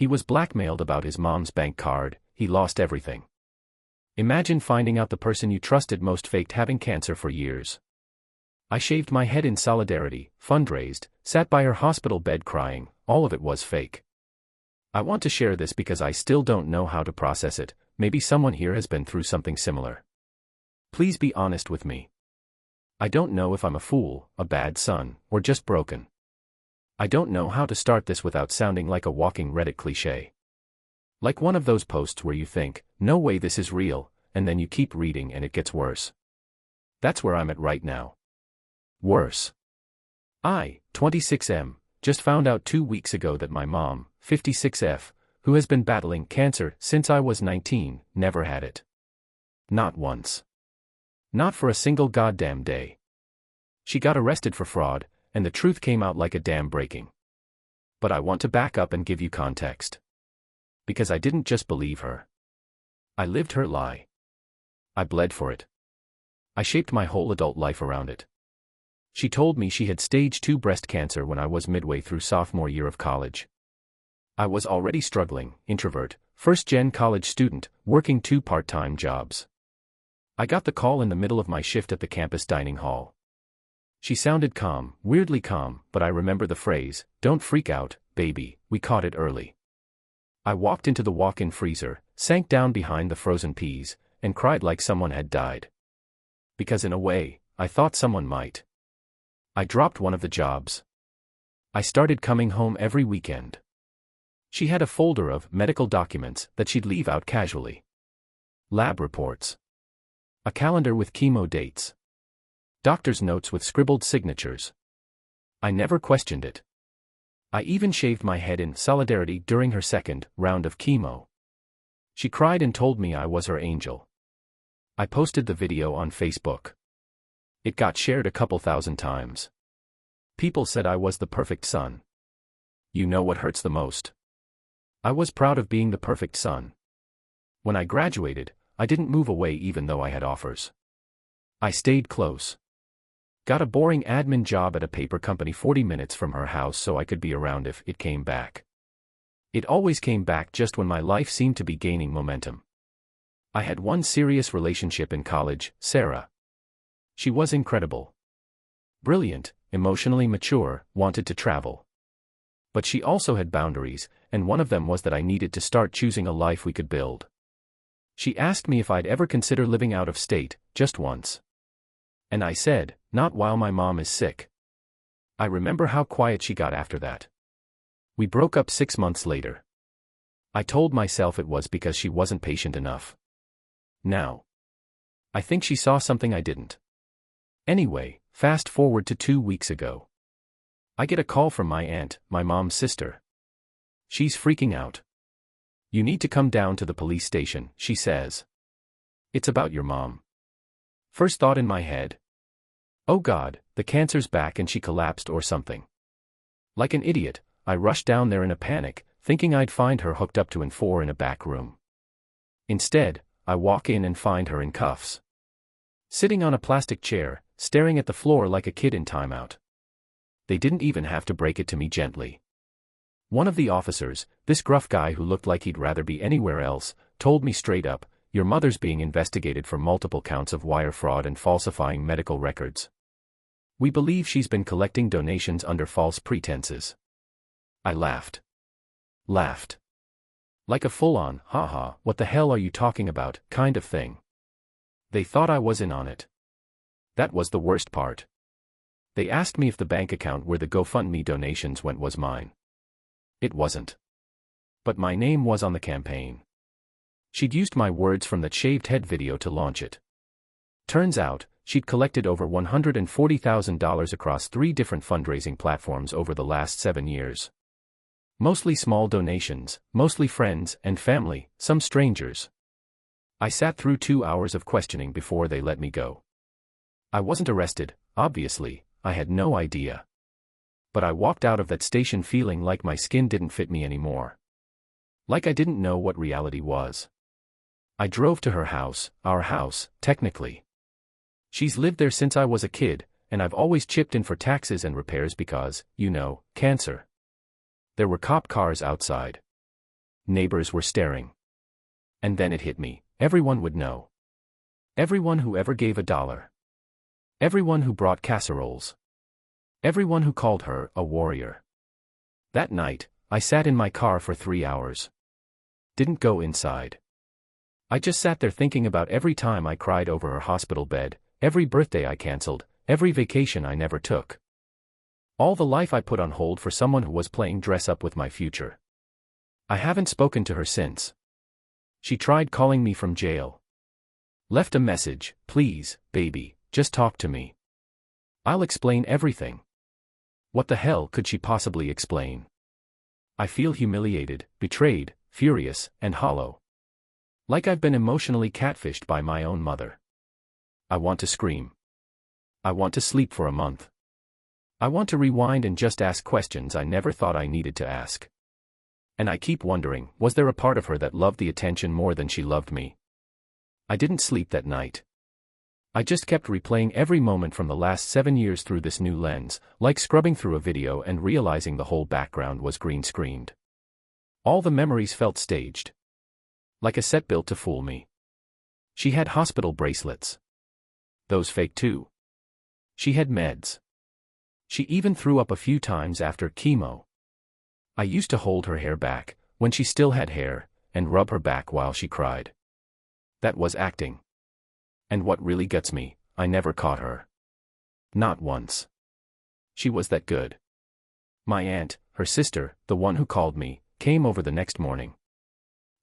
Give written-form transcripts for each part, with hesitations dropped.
He was blackmailed about his mom's bank card, he lost everything. Imagine finding out the person you trusted most faked having cancer for years. I shaved my head in solidarity, fundraised, sat by her hospital bed crying, all of it was fake. I want to share this because I still don't know how to process it. Maybe someone here has been through something similar. Please be honest with me. I don't know if I'm a fool, a bad son, or just broken. I don't know how to start this without sounding like a walking Reddit cliché. Like one of those posts where you think, no way this is real, and then you keep reading and it gets worse. That's where I'm at right now. Worse. I, 26M, just found out 2 weeks ago that my mom, 56F, who has been battling cancer since I was 19, never had it. Not once. Not for a single goddamn day. She got arrested for fraud, and the truth came out like a dam breaking. But I want to back up and give you context. Because I didn't just believe her. I lived her lie. I bled for it. I shaped my whole adult life around it. She told me she had stage 2 breast cancer when I was midway through sophomore year of college. I was already struggling, introvert, first-gen college student, working 2 part-time jobs. I got the call in the middle of my shift at the campus dining hall. She sounded calm, weirdly calm, but I remember the phrase, "Don't freak out, baby, we caught it early." I walked into the walk-in freezer, sank down behind the frozen peas, and cried like someone had died. Because in a way, I thought someone might. I dropped one of the jobs. I started coming home every weekend. She had a folder of medical documents that she'd leave out casually. Lab reports. A calendar with chemo dates. Doctor's notes with scribbled signatures. I never questioned it. I even shaved my head in solidarity during her second round of chemo. She cried and told me I was her angel. I posted the video on Facebook. It got shared a couple thousand times. People said I was the perfect son. You know what hurts the most? I was proud of being the perfect son. When I graduated, I didn't move away even though I had offers. I stayed close. Got a boring admin job at a paper company 40 minutes from her house so I could be around if it came back. It always came back just when my life seemed to be gaining momentum. I had one serious relationship in college, Sarah. She was incredible. Brilliant, emotionally mature, wanted to travel. But she also had boundaries, and one of them was that I needed to start choosing a life we could build. She asked me if I'd ever consider living out of state, just once. And I said, not while my mom is sick. I remember how quiet she got after that. We broke up 6 months later. I told myself it was because she wasn't patient enough. Now, I think she saw something I didn't. Anyway, fast forward to 2 weeks ago. I get a call from my aunt, my mom's sister. She's freaking out. You need to come down to the police station, she says. It's about your mom. First thought in my head. Oh God, the cancer's back and she collapsed or something. Like an idiot, I rushed down there in a panic, thinking I'd find her hooked up to N4 in a back room. Instead, I walk in and find her in cuffs. Sitting on a plastic chair, staring at the floor like a kid in timeout. They didn't even have to break it to me gently. One of the officers, this gruff guy who looked like he'd rather be anywhere else, told me straight up, your mother's being investigated for multiple counts of wire fraud and falsifying medical records. We believe she's been collecting donations under false pretenses. I laughed. Laughed. Like a full-on, haha, what the hell are you talking about, kind of thing. They thought I was in on it. That was the worst part. They asked me if the bank account where the GoFundMe donations went was mine. It wasn't. But my name was on the campaign. She'd used my words from that shaved head video to launch it. Turns out, she'd collected over $140,000 across 3 different fundraising platforms over the last 7 years. Mostly small donations, mostly friends and family, some strangers. I sat through 2 hours of questioning before they let me go. I wasn't arrested, obviously, I had no idea. But I walked out of that station feeling like my skin didn't fit me anymore. Like I didn't know what reality was. I drove to her house, our house, technically. She's lived there since I was a kid, and I've always chipped in for taxes and repairs because, you know, cancer. There were cop cars outside. Neighbors were staring. And then it hit me, everyone would know. Everyone who ever gave $1. Everyone who brought casseroles. Everyone who called her a warrior. That night, I sat in my car for 3 hours. Didn't go inside. I just sat there thinking about every time I cried over her hospital bed, every birthday I canceled, every vacation I never took. All the life I put on hold for someone who was playing dress up with my future. I haven't spoken to her since. She tried calling me from jail. Left a message, please, baby, just talk to me. I'll explain everything. What the hell could she possibly explain? I feel humiliated, betrayed, furious, and hollow. Like I've been emotionally catfished by my own mother. I want to scream. I want to sleep for a month. I want to rewind and just ask questions I never thought I needed to ask. And I keep wondering, was there a part of her that loved the attention more than she loved me? I didn't sleep that night. I just kept replaying every moment from the last 7 years through this new lens, like scrubbing through a video and realizing the whole background was green screened. All the memories felt staged. Like a set built to fool me. She had hospital bracelets. Those fake too. She had meds. She even threw up a few times after chemo. I used to hold her hair back, when she still had hair, and rub her back while she cried. That was acting. And what really gets me, I never caught her. Not once. She was that good. My aunt, her sister, the one who called me, came over the next morning.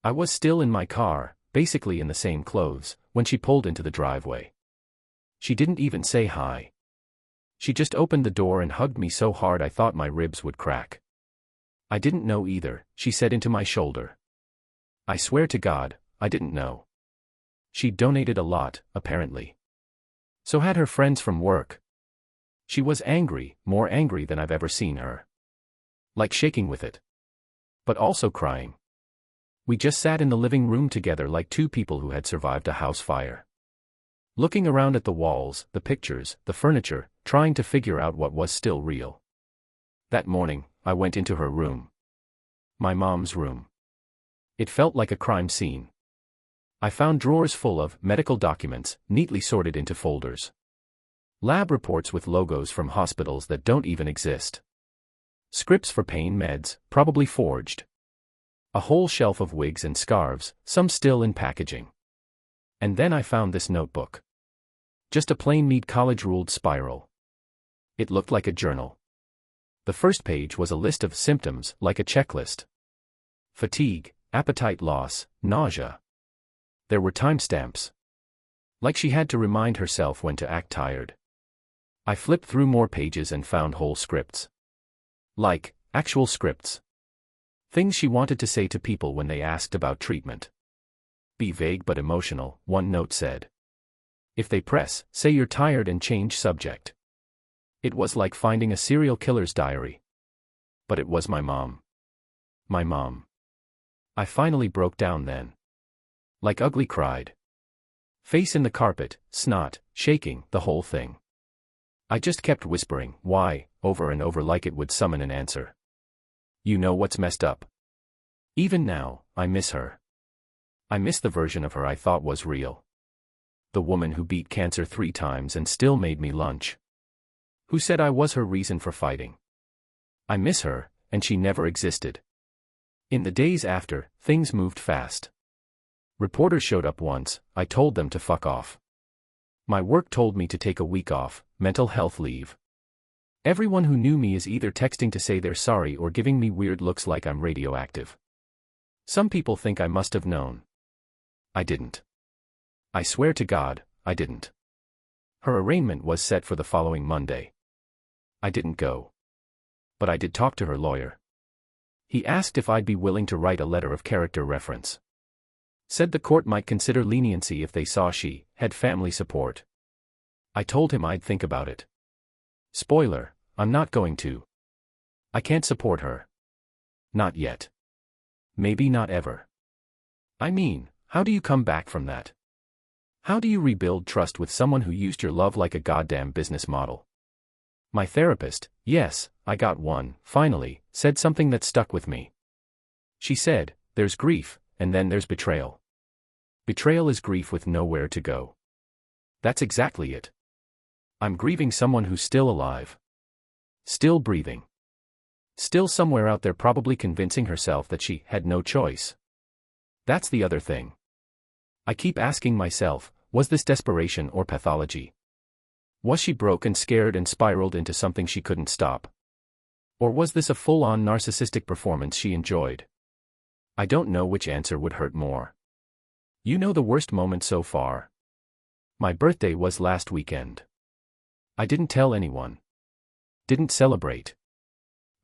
I was still in my car, basically in the same clothes, when she pulled into the driveway. She didn't even say hi. She just opened the door and hugged me so hard I thought my ribs would crack. I didn't know either, she said into my shoulder. I swear to God, I didn't know. She donated a lot, apparently. So had her friends from work. She was angry, more angry than I've ever seen her. Like shaking with it. But also crying. We just sat in the living room together like two people who had survived a house fire. Looking around at the walls, the pictures, the furniture, trying to figure out what was still real. That morning, I went into her room. My mom's room. It felt like a crime scene. I found drawers full of medical documents, neatly sorted into folders. Lab reports with logos from hospitals that don't even exist. Scripts for pain meds, probably forged. A whole shelf of wigs and scarves, some still in packaging. And then I found this notebook. Just a plain neat college-ruled spiral. It looked like a journal. The first page was a list of symptoms, like a checklist. Fatigue, appetite loss, nausea. There were timestamps. Like she had to remind herself when to act tired. I flipped through more pages and found whole scripts. Like, actual scripts. Things she wanted to say to people when they asked about treatment. Be vague but emotional, one note said. If they press, say you're tired and change subject. It was like finding a serial killer's diary. But it was my mom. My mom. I finally broke down then. Like ugly cried. Face in the carpet, snot, shaking, the whole thing. I just kept whispering, why, over and over like it would summon an answer. You know what's messed up? Even now, I miss her. I miss the version of her I thought was real. The woman who beat cancer 3 times and still made me lunch. Who said I was her reason for fighting. I miss her, and she never existed. In the days after, things moved fast. Reporters showed up once, I told them to fuck off. My work told me to take a week off, mental health leave. Everyone who knew me is either texting to say they're sorry or giving me weird looks like I'm radioactive. Some people think I must have known. I didn't. I swear to God, I didn't. Her arraignment was set for the following Monday. I didn't go. But I did talk to her lawyer. He asked if I'd be willing to write a letter of character reference. Said the court might consider leniency if they saw she had family support. I told him I'd think about it. Spoiler, I'm not going to. I can't support her. Not yet. Maybe not ever. I mean, how do you come back from that? How do you rebuild trust with someone who used your love like a goddamn business model? My therapist, yes, I got one, finally, said something that stuck with me. She said, There's grief, and then there's betrayal. Betrayal is grief with nowhere to go. That's exactly it. I'm grieving someone who's still alive. Still breathing. Still somewhere out there probably convincing herself that she had no choice. That's the other thing. I keep asking myself, was this desperation or pathology? Was she broke and scared and spiraled into something she couldn't stop? Or was this a full-on narcissistic performance she enjoyed? I don't know which answer would hurt more. You know the worst moment so far? My birthday was last weekend. I didn't tell anyone. Didn't celebrate.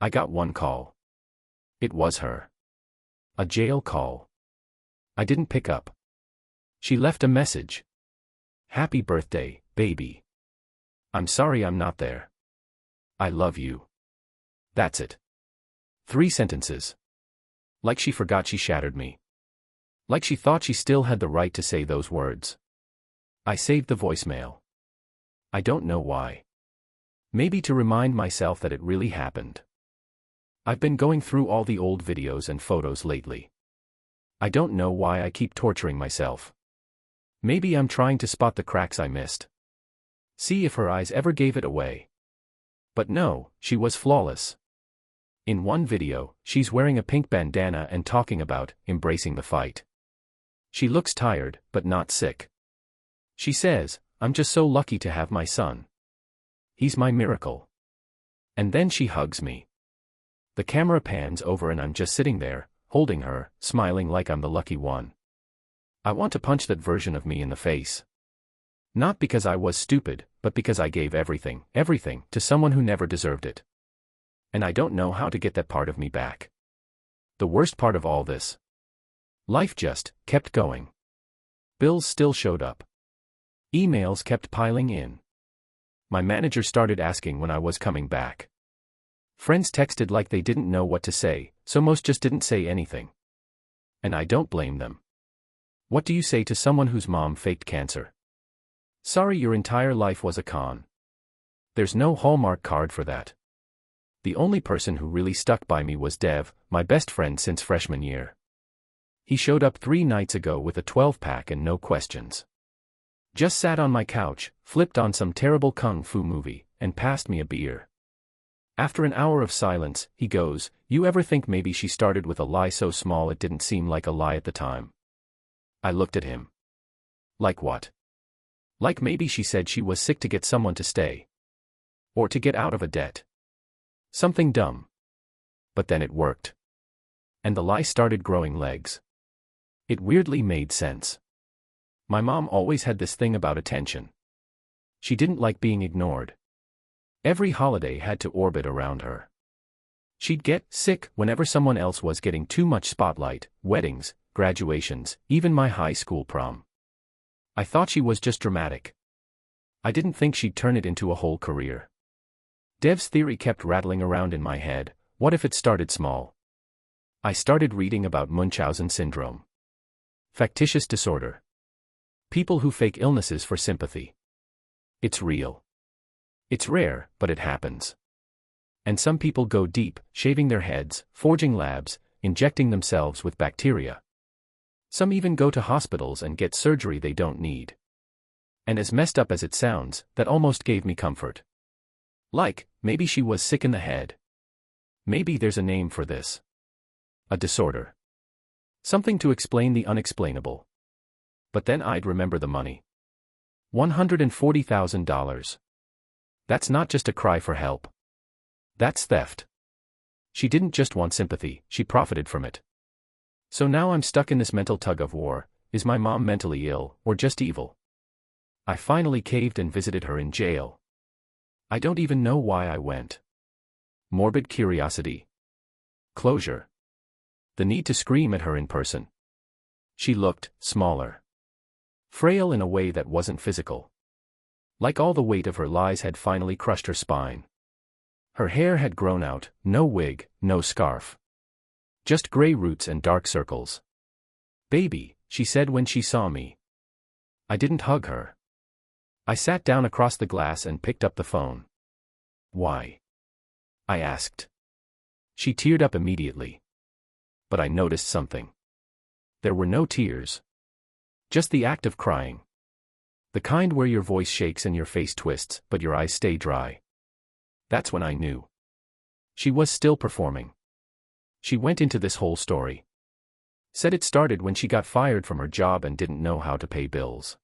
I got one call. It was her. A jail call. I didn't pick up. She left a message. Happy birthday, baby. I'm sorry I'm not there. I love you. That's it. 3 sentences. Like she forgot she shattered me. Like she thought she still had the right to say those words. I saved the voicemail. I don't know why. Maybe to remind myself that it really happened. I've been going through all the old videos and photos lately. I don't know why I keep torturing myself. Maybe I'm trying to spot the cracks I missed. See if her eyes ever gave it away. But no, she was flawless. In one video, she's wearing a pink bandana and talking about embracing the fight. She looks tired, but not sick. She says, I'm just so lucky to have my son. He's my miracle. And then she hugs me. The camera pans over and I'm just sitting there, holding her, smiling like I'm the lucky one. I want to punch that version of me in the face. Not because I was stupid, but because I gave everything, to someone who never deserved it. And I don't know how to get that part of me back. The worst part of all this. Life just kept going. Bills still showed up. Emails kept piling in. My manager started asking when I was coming back. Friends texted like they didn't know what to say, so most just didn't say anything. And I don't blame them. What do you say to someone whose mom faked cancer? Sorry, your entire life was a con. There's no Hallmark card for that. The only person who really stuck by me was Dev, my best friend since freshman year. He showed up 3 nights ago with a 12-pack and no questions. Just sat on my couch, flipped on some terrible kung fu movie, and passed me a beer. After an hour of silence, he goes, you ever think maybe she started with a lie so small it didn't seem like a lie at the time? I looked at him. Like what? Like maybe she said she was sick to get someone to stay. Or to get out of a debt. Something dumb. But then it worked. And the lie started growing legs. It weirdly made sense. My mom always had this thing about attention. She didn't like being ignored. Every holiday had to orbit around her. She'd get sick whenever someone else was getting too much spotlight, weddings, graduations, even my high school prom. I thought she was just dramatic. I didn't think she'd turn it into a whole career. Dev's theory kept rattling around in my head. What if it started small? I started reading about Munchausen syndrome. Factitious disorder. People who fake illnesses for sympathy. It's real. It's rare, but it happens. And some people go deep, shaving their heads, forging labs, injecting themselves with bacteria. Some even go to hospitals and get surgery they don't need. And as messed up as it sounds, that almost gave me comfort. Like, maybe she was sick in the head. Maybe there's a name for this. A disorder. Something to explain the unexplainable. But then I'd remember the money. $140,000. That's not just a cry for help. That's theft. She didn't just want sympathy, she profited from it. So now I'm stuck in this mental tug-of-war. Is my mom mentally ill, or just evil? I finally caved and visited her in jail. I don't even know why I went. Morbid curiosity. Closure. The need to scream at her in person. She looked smaller. Frail in a way that wasn't physical. Like all the weight of her lies had finally crushed her spine. Her hair had grown out, no wig, no scarf. Just gray roots and dark circles. Baby, she said when she saw me. I didn't hug her. I sat down across the glass and picked up the phone. Why? I asked. She teared up immediately. But I noticed something. There were no tears. Just the act of crying. The kind where your voice shakes and your face twists, but your eyes stay dry. That's when I knew. She was still performing. She went into this whole story. Said it started when she got fired from her job and didn't know how to pay bills.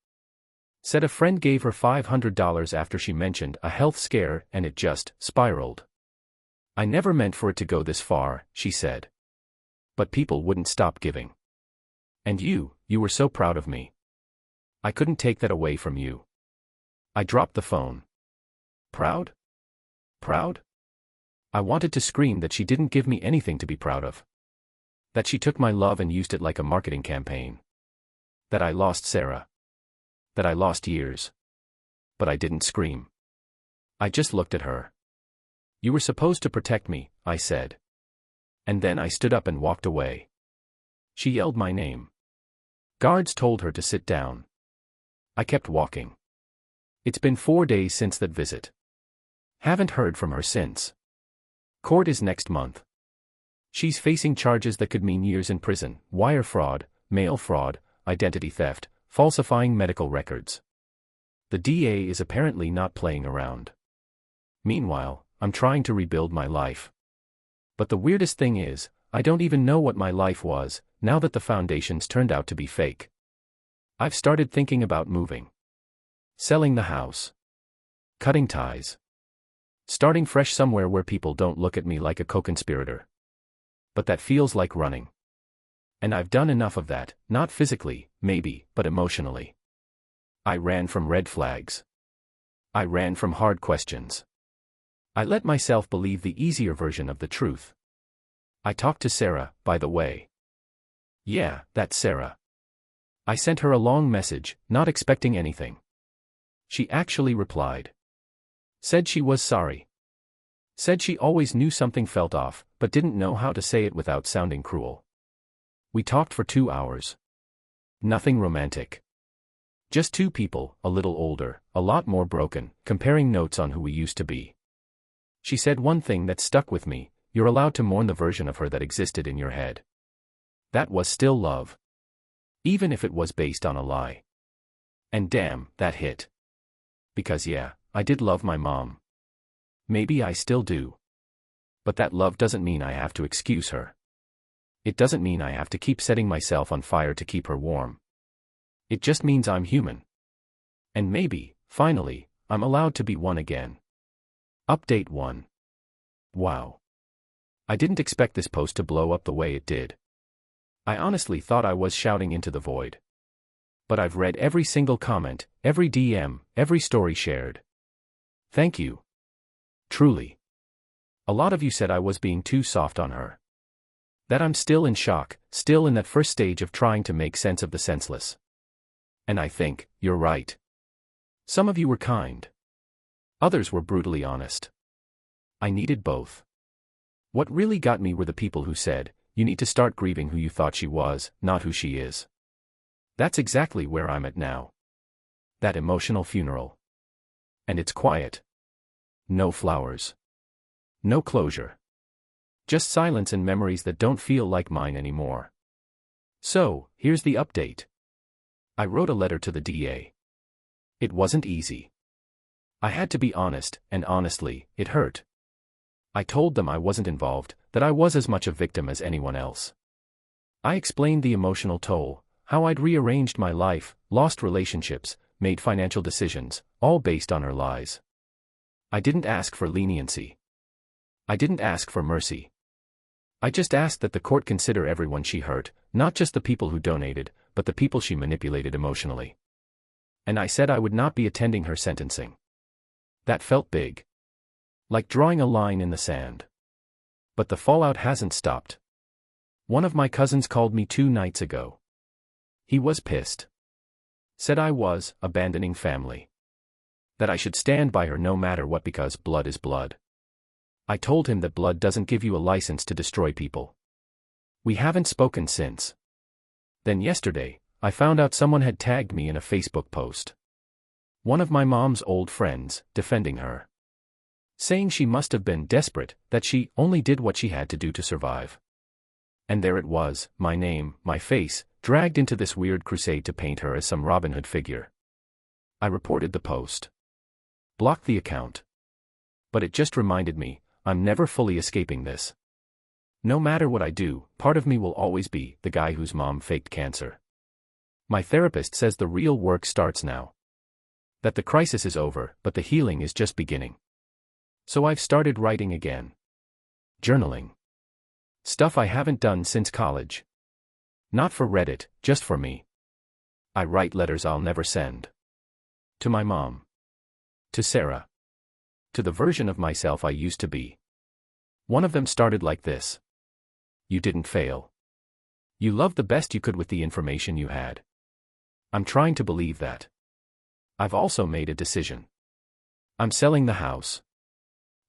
Said a friend gave her $500 after she mentioned a health scare and it just spiraled. I never meant for it to go this far, she said. But people wouldn't stop giving. And you were so proud of me. I couldn't take that away from you. I dropped the phone. Proud? Proud? I wanted to scream that she didn't give me anything to be proud of. That she took my love and used it like a marketing campaign. That I lost Sarah. That I lost years. But I didn't scream. I just looked at her. You were supposed to protect me, I said. And then I stood up and walked away. She yelled my name. Guards told her to sit down. I kept walking. It's been 4 days since that visit. Haven't heard from her since. Court is next month. She's facing charges that could mean years in prison: wire fraud, mail fraud, identity theft, falsifying medical records. The DA is apparently not playing around. Meanwhile, I'm trying to rebuild my life. But the weirdest thing is, I don't even know what my life was, now that the foundations turned out to be fake. I've started thinking about moving. Selling the house. Cutting ties. Starting fresh somewhere where people don't look at me like a co-conspirator. But that feels like running. And I've done enough of that, not physically, maybe, but emotionally. I ran from red flags. I ran from hard questions. I let myself believe the easier version of the truth. I talked to Sarah, by the way. Yeah, that's Sarah. I sent her a long message, not expecting anything. She actually replied. Said she was sorry. Said she always knew something felt off, but didn't know how to say it without sounding cruel. We talked for 2 hours. Nothing romantic. Just two people, a little older, a lot more broken, comparing notes on who we used to be. She said one thing that stuck with me: you're allowed to mourn the version of her that existed in your head. That was still love. Even if it was based on a lie. And damn, that hit. Because yeah, I did love my mom. Maybe I still do. But that love doesn't mean I have to excuse her. It doesn't mean I have to keep setting myself on fire to keep her warm. It just means I'm human. And maybe, finally, I'm allowed to be one again. Update 1. Wow. I didn't expect this post to blow up the way it did. I honestly thought I was shouting into the void. But I've read every single comment, every DM, every story shared. Thank you. Truly. A lot of you said I was being too soft on her. That I'm still in shock, still in that first stage of trying to make sense of the senseless. And I think, you're right. Some of you were kind. Others were brutally honest. I needed both. What really got me were the people who said, you need to start grieving who you thought she was, not who she is. That's exactly where I'm at now. That emotional funeral. And it's quiet. No flowers. No closure. Just silence and memories that don't feel like mine anymore. So, here's the update. I wrote a letter to the DA. It wasn't easy. I had to be honest, and honestly, it hurt. I told them I wasn't involved, that I was as much a victim as anyone else. I explained the emotional toll, how I'd rearranged my life, lost relationships, made financial decisions, all based on her lies. I didn't ask for leniency. I didn't ask for mercy. I just asked that the court consider everyone she hurt, not just the people who donated, but the people she manipulated emotionally. And I said I would not be attending her sentencing. That felt big. Like drawing a line in the sand. But the fallout hasn't stopped. One of my cousins called me 2 nights ago. He was pissed. Said I was abandoning family. That I should stand by her no matter what because blood is blood. I told him that blood doesn't give you a license to destroy people. We haven't spoken since. Then yesterday, I found out someone had tagged me in a Facebook post. One of my mom's old friends, defending her. Saying she must have been desperate, that she only did what she had to do to survive. And there it was, my name, my face, dragged into this weird crusade to paint her as some Robin Hood figure. I reported the post. Blocked the account. But it just reminded me, I'm never fully escaping this. No matter what I do, part of me will always be the guy whose mom faked cancer. My therapist says the real work starts now. That the crisis is over, but the healing is just beginning. So I've started writing again. Journaling. Stuff I haven't done since college. Not for Reddit, just for me. I write letters I'll never send. To my mom. To Sarah. To the version of myself I used to be. One of them started like this. You didn't fail. You loved the best you could with the information you had. I'm trying to believe that. I've also made a decision. I'm selling the house.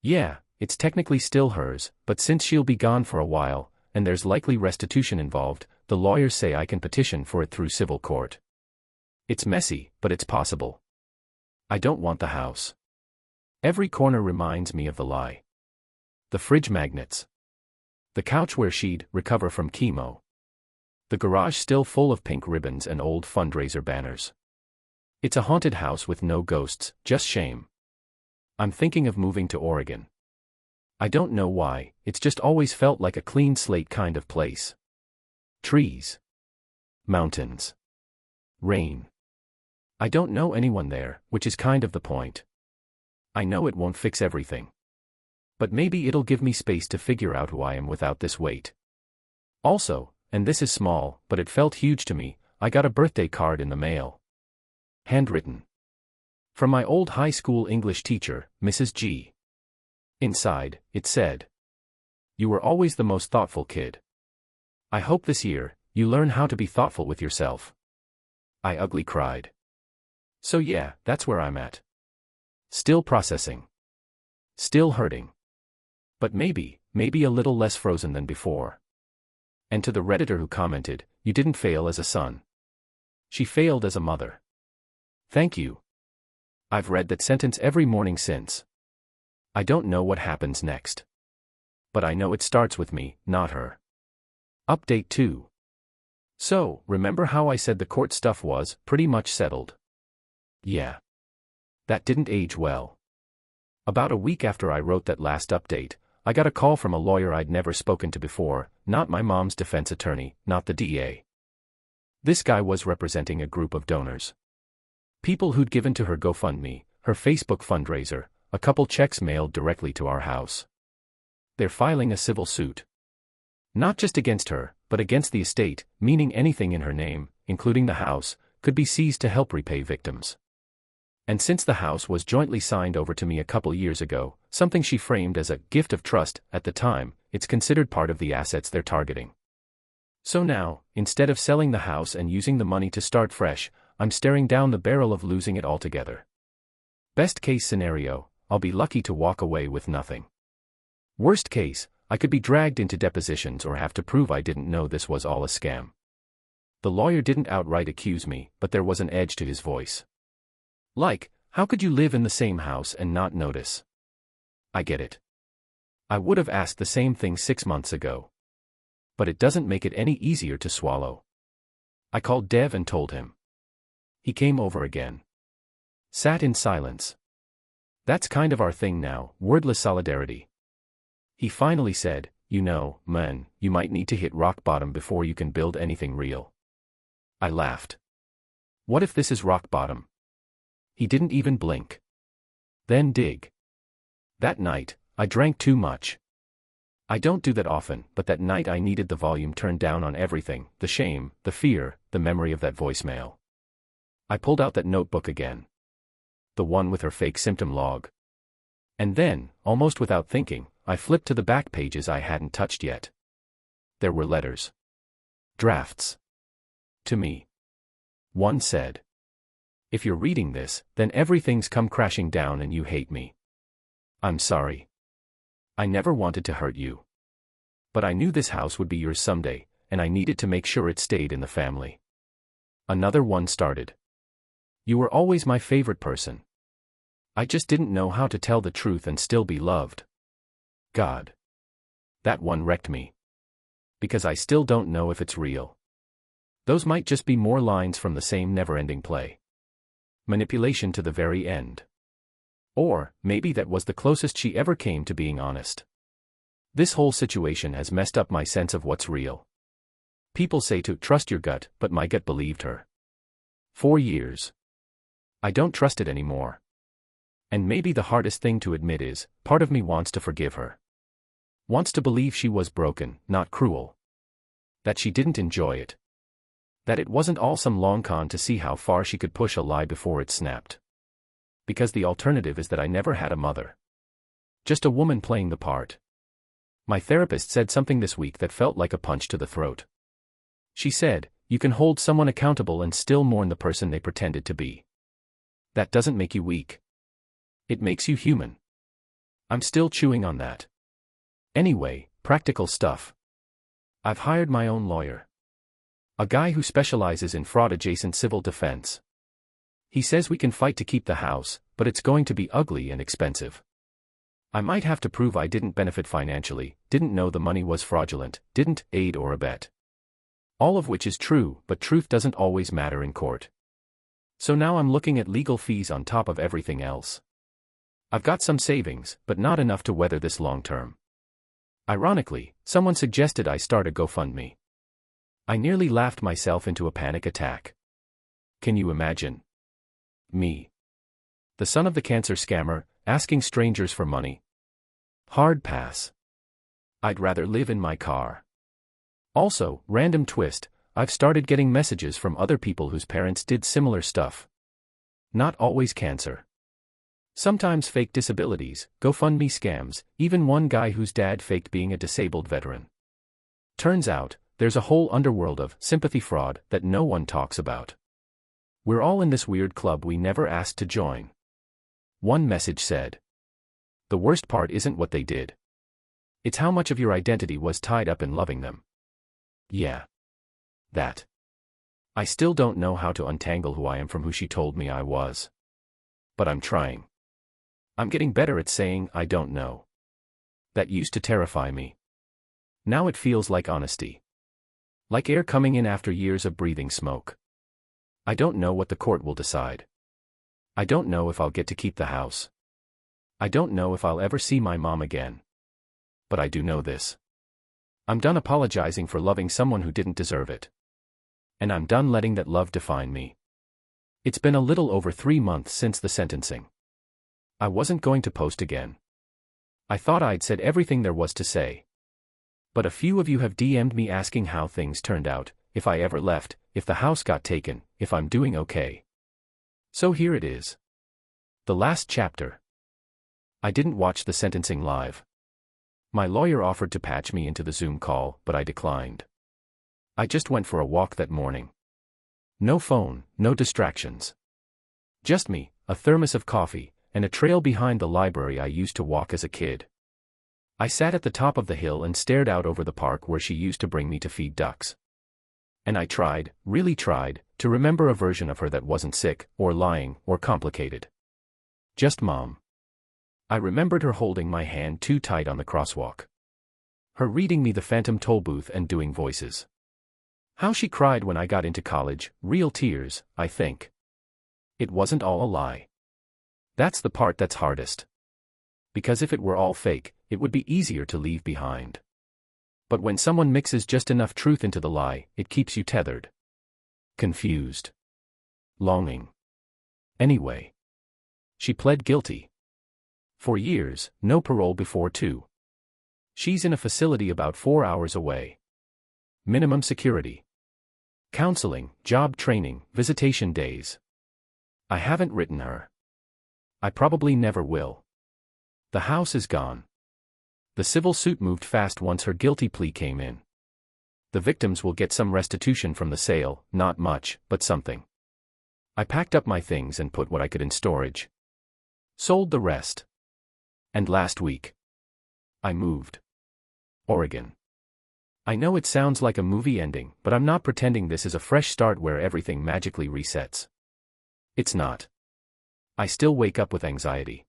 Yeah, it's technically still hers, but since she'll be gone for a while, and there's likely restitution involved, the lawyers say I can petition for it through civil court. It's messy, but it's possible. I don't want the house. Every corner reminds me of the lie. The fridge magnets. The couch where she'd recover from chemo. The garage still full of pink ribbons and old fundraiser banners. It's a haunted house with no ghosts, just shame. I'm thinking of moving to Oregon. I don't know why, it's just always felt like a clean slate kind of place. Trees. Mountains. Rain. I don't know anyone there, which is kind of the point. I know it won't fix everything. But maybe it'll give me space to figure out who I am without this weight. Also, and this is small, but it felt huge to me, I got a birthday card in the mail. Handwritten. From my old high school English teacher, Mrs. G. Inside, it said, "You were always the most thoughtful kid. I hope this year, you learn how to be thoughtful with yourself." I ugly cried. So yeah, that's where I'm at. Still processing. Still hurting. But maybe a little less frozen than before. And to the Redditor who commented, "You didn't fail as a son. She failed as a mother." Thank you. I've read that sentence every morning since. I don't know what happens next. But I know it starts with me, not her. Update 2. So, remember how I said the court stuff was pretty much settled? Yeah. That didn't age well. About a week after I wrote that last update, I got a call from a lawyer I'd never spoken to before, not my mom's defense attorney, not the DA. This guy was representing a group of donors. People who'd given to her GoFundMe, her Facebook fundraiser, a couple checks mailed directly to our house. They're filing a civil suit. Not just against her, but against the estate, meaning anything in her name, including the house, could be seized to help repay victims. And since the house was jointly signed over to me a couple years ago, something she framed as a gift of trust at the time, it's considered part of the assets they're targeting. So now, instead of selling the house and using the money to start fresh, I'm staring down the barrel of losing it altogether. Best case scenario, I'll be lucky to walk away with nothing. Worst case, I could be dragged into depositions or have to prove I didn't know this was all a scam. The lawyer didn't outright accuse me, but there was an edge to his voice. Like, how could you live in the same house and not notice? I get it. I would have asked the same thing 6 months ago. But it doesn't make it any easier to swallow. I called Dev and told him. He came over again. Sat in silence. That's kind of our thing now, wordless solidarity. He finally said, "You know, man, you might need to hit rock bottom before you can build anything real." I laughed. What if this is rock bottom? He didn't even blink. Then dig. That night, I drank too much. I don't do that often, but that night I needed the volume turned down on everything, the shame, the fear, the memory of that voicemail. I pulled out that notebook again. The one with her fake symptom log. And then, almost without thinking, I flipped to the back pages I hadn't touched yet. There were letters. Drafts. To me. One said, "If you're reading this, then everything's come crashing down and you hate me. I'm sorry. I never wanted to hurt you. But I knew this house would be yours someday, and I needed to make sure it stayed in the family." Another one started. "You were always my favorite person. I just didn't know how to tell the truth and still be loved. God." That one wrecked me. Because I still don't know if it's real. Those might just be more lines from the same never-ending play. Manipulation to the very end. Or, maybe that was the closest she ever came to being honest. This whole situation has messed up my sense of what's real. People say to trust your gut, but my gut believed her. 4 years. I don't trust it anymore. And maybe the hardest thing to admit is, part of me wants to forgive her. Wants to believe she was broken, not cruel. That she didn't enjoy it. That it wasn't all some long con to see how far she could push a lie before it snapped. Because the alternative is that I never had a mother. Just a woman playing the part. My therapist said something this week that felt like a punch to the throat. She said, you can hold someone accountable and still mourn the person they pretended to be. That doesn't make you weak. It makes you human. I'm still chewing on that. Anyway, practical stuff. I've hired my own lawyer. A guy who specializes in fraud-adjacent civil defense. He says we can fight to keep the house, but it's going to be ugly and expensive. I might have to prove I didn't benefit financially, didn't know the money was fraudulent, didn't aid or abet. All of which is true, but truth doesn't always matter in court. So now I'm looking at legal fees on top of everything else. I've got some savings, but not enough to weather this long term. Ironically, someone suggested I start a GoFundMe. I nearly laughed myself into a panic attack. Can you imagine? Me. The son of the cancer scammer, asking strangers for money. Hard pass. I'd rather live in my car. Also, random twist, I've started getting messages from other people whose parents did similar stuff. Not always cancer. Sometimes fake disabilities, GoFundMe scams, even one guy whose dad faked being a disabled veteran. Turns out, there's a whole underworld of sympathy fraud that no one talks about. We're all in this weird club we never asked to join. One message said. The worst part isn't what they did. It's how much of your identity was tied up in loving them. Yeah. That. I still don't know how to untangle who I am from who she told me I was. But I'm trying. I'm getting better at saying I don't know. That used to terrify me. Now it feels like honesty. Like air coming in after years of breathing smoke. I don't know what the court will decide. I don't know if I'll get to keep the house. I don't know if I'll ever see my mom again. But I do know this. I'm done apologizing for loving someone who didn't deserve it. And I'm done letting that love define me. It's been a little over 3 months since the sentencing. I wasn't going to post again. I thought I'd said everything there was to say. But a few of you have DM'd me asking how things turned out, if I ever left, if the house got taken, if I'm doing okay. So here it is. The last chapter. I didn't watch the sentencing live. My lawyer offered to patch me into the Zoom call, but I declined. I just went for a walk that morning. No phone, no distractions. Just me, a thermos of coffee, and a trail behind the library I used to walk as a kid. I sat at the top of the hill and stared out over the park where she used to bring me to feed ducks. And I tried, really tried, to remember a version of her that wasn't sick, or lying, or complicated. Just Mom. I remembered her holding my hand too tight on the crosswalk. Her reading me the Phantom toll booth and doing voices. How she cried when I got into college, real tears, I think. It wasn't all a lie. That's the part that's hardest. Because if it were all fake, it would be easier to leave behind. But when someone mixes just enough truth into the lie, it keeps you tethered. Confused. Longing. Anyway. She pled guilty. 4 years, no parole before 2. She's in a facility about 4 hours away. Minimum security. Counseling, job training, visitation days. I haven't written her. I probably never will. The house is gone. The civil suit moved fast once her guilty plea came in. The victims will get some restitution from the sale, not much, but something. I packed up my things and put what I could in storage. Sold the rest. And last week, I moved. Oregon. I know it sounds like a movie ending, but I'm not pretending this is a fresh start where everything magically resets. It's not. I still wake up with anxiety.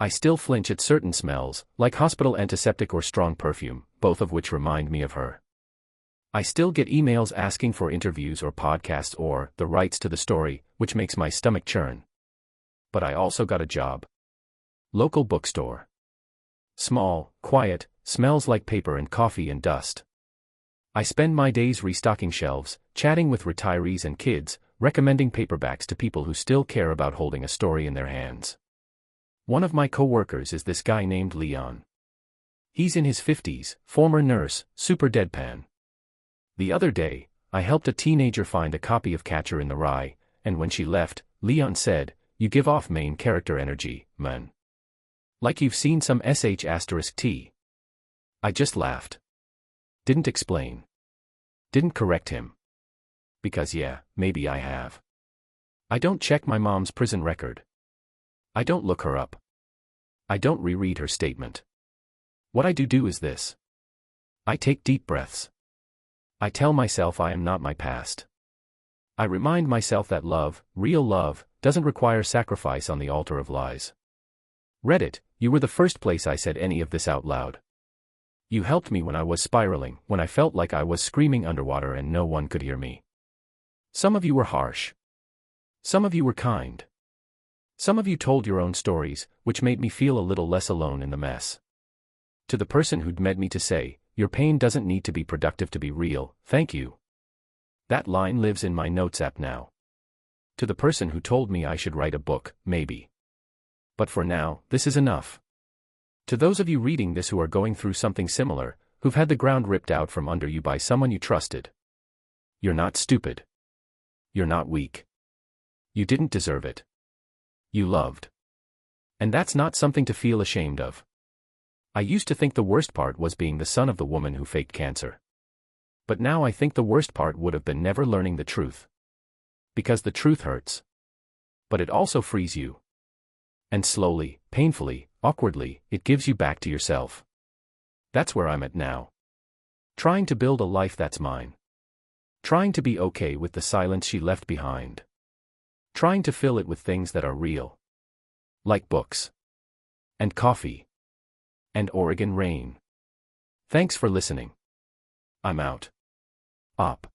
I still flinch at certain smells, like hospital antiseptic or strong perfume, both of which remind me of her. I still get emails asking for interviews or podcasts or the rights to the story, which makes my stomach churn. But I also got a job. Local bookstore. Small, quiet, smells like paper and coffee and dust. I spend my days restocking shelves, chatting with retirees and kids, recommending paperbacks to people who still care about holding a story in their hands. One of my co-workers is this guy named Leon. He's in his 50s, former nurse, super deadpan. The other day, I helped a teenager find a copy of Catcher in the Rye, and when she left, Leon said, "You give off main character energy, man. Like you've seen some sh*t. I just laughed. Didn't explain. Didn't correct him. Because yeah, maybe I have. I don't check my mom's prison record. I don't look her up. I don't reread her statement. What I do is this. I take deep breaths. I tell myself I am not my past. I remind myself that love, real love, doesn't require sacrifice on the altar of lies. Reddit, you were the first place I said any of this out loud. You helped me when I was spiraling, when I felt like I was screaming underwater and no one could hear me. Some of you were harsh. Some of you were kind. Some of you told your own stories, which made me feel a little less alone in the mess. To the person who'd met me to say, "Your pain doesn't need to be productive to be real, thank you." That line lives in my notes app now. To the person who told me I should write a book, maybe. But for now, this is enough. To those of you reading this who are going through something similar, who've had the ground ripped out from under you by someone you trusted. You're not stupid. You're not weak. You didn't deserve it. You loved. And that's not something to feel ashamed of. I used to think the worst part was being the son of the woman who faked cancer. But now I think the worst part would have been never learning the truth. Because the truth hurts. But it also frees you. And slowly, painfully, awkwardly, it gives you back to yourself. That's where I'm at now. Trying to build a life that's mine. Trying to be okay with the silence she left behind. Trying to fill it with things that are real. Like books. And coffee. And Oregon rain. Thanks for listening. I'm out. Op.